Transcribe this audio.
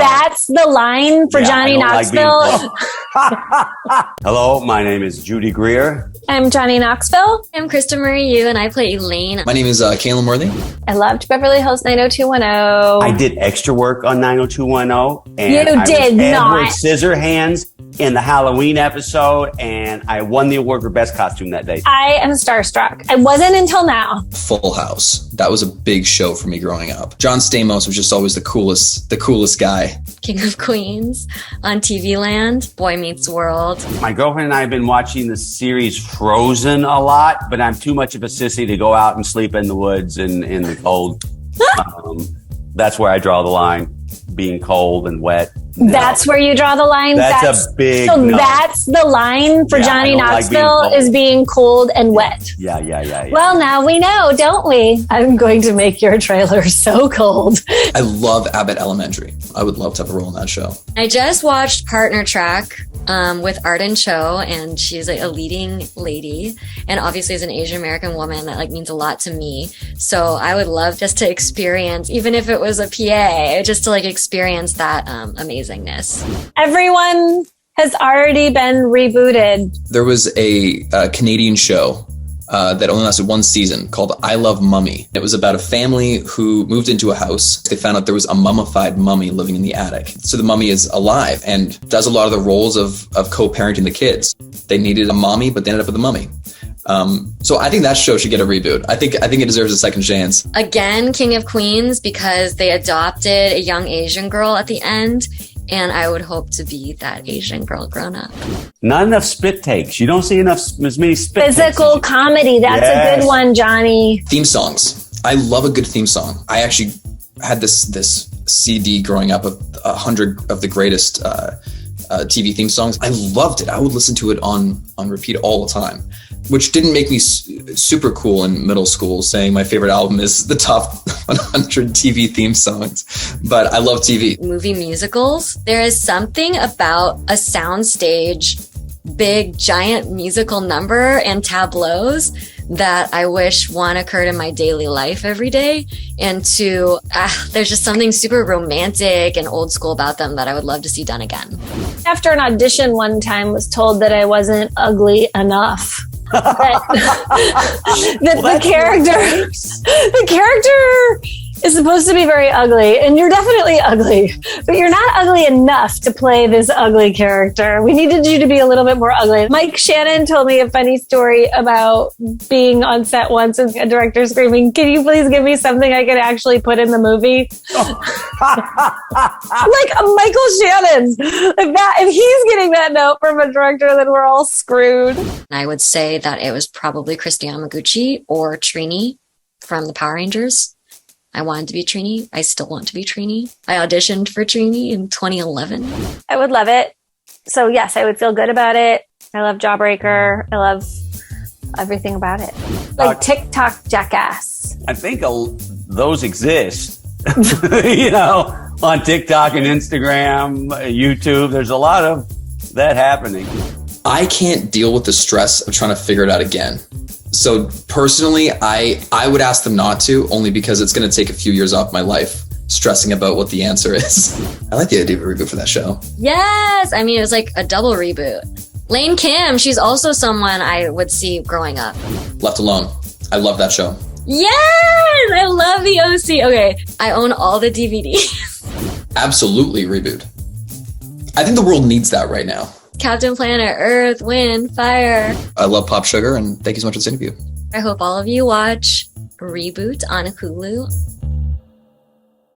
that's the line for Johnny Knoxville. Hello, my name is Judy Greer. I'm Johnny Knoxville. I'm Krista Marie, and I play Elaine. My name is Calum Worthy. I loved Beverly Hills 90210. I did extra work on 90210. And You I did was not. Edward Scissorhands in the Halloween episode, and I won the award for best costume that day. I am starstruck. I wasn't until now. Full House. That was a big show for me growing up. John Stamos was just always the coolest guy. King of Queens on TV Land, Boy Meets World. My girlfriend and I have been watching the series Frozen a lot, but I'm too much of a sissy to go out and sleep in the woods and in the cold. That's where I draw the line, being cold and wet. No. That's where you draw the line. That's a big So no. that's the line for Johnny Knoxville like is being cold and wet. Yeah. Well, now we know, don't we? I'm going to make your trailer so cold. I love Abbott Elementary. I would love to have a role in that show. I just watched Partner Track with Arden Cho, and she's like a leading lady. And obviously as an Asian American woman, that like means a lot to me. So I would love just to experience, even if it was a PA, just to like experience that amazingness. Everyone has already been rebooted. There was a Canadian show that only lasted one season called I Love Mummy. It was about a family who moved into a house. They found out there was a mummified mummy living in the attic. So the mummy is alive and does a lot of the roles of co-parenting the kids. They needed a mommy, but they ended up with a mummy. So I think that show should get a reboot. I think it deserves a second chance. Again, King of Queens, because they adopted a young Asian girl at the end. And I would hope to be that Asian girl grown up. Not enough spit takes. You don't see as many spit Physical takes. comedy. That's a good one, Johnny. Theme songs. I love a good theme song. I actually had this CD growing up of 100 of the greatest TV theme songs. I loved it. I would listen to it on repeat all the time, which didn't make me super cool in middle school, saying my favorite album is the top 100 TV theme songs. But I love TV. Movie musicals. There is something about a soundstage, big, giant musical number and tableaus that I wish one occurred in my daily life every day. And two, there's just something super romantic and old school about them that I would love to see done again. After an audition one time, was told that I wasn't ugly enough. The character is supposed to be very ugly, and you're definitely ugly, but you're not ugly enough to play this ugly character. We needed you to be a little bit more ugly. Mike Shannon told me a funny story about being on set once and a director screaming, "Can you please give me something I can actually put in the movie?" Like Michael Shannon. If he's getting that note from a director, then we're all screwed. I would say that it was probably Christy Yamaguchi or Trini from the Power Rangers. I wanted to be Trini. I still want to be Trini. I auditioned for Trini in 2011. I would love it. So yes, I would feel good about it. I love Jawbreaker. I love everything about it. Like TikTok Jackass. I think those exist. On TikTok and Instagram, YouTube. There's a lot of that happening. I can't deal with the stress of trying to figure it out again. So personally, I would ask them not to, only because it's going to take a few years off my life stressing about what the answer is. I like the idea of a reboot for that show. Yes! I mean, it was like a double reboot. Lane Kim, she's also someone I would see growing up. Left Alone. I love that show. Yes! I love the OC. Okay, I own all the DVDs. Absolutely reboot. I think the world needs that right now. Captain Planet, Earth, Wind, Fire. I love Popsugar, and thank you so much for this interview. I hope all of you watch Reboot on Hulu.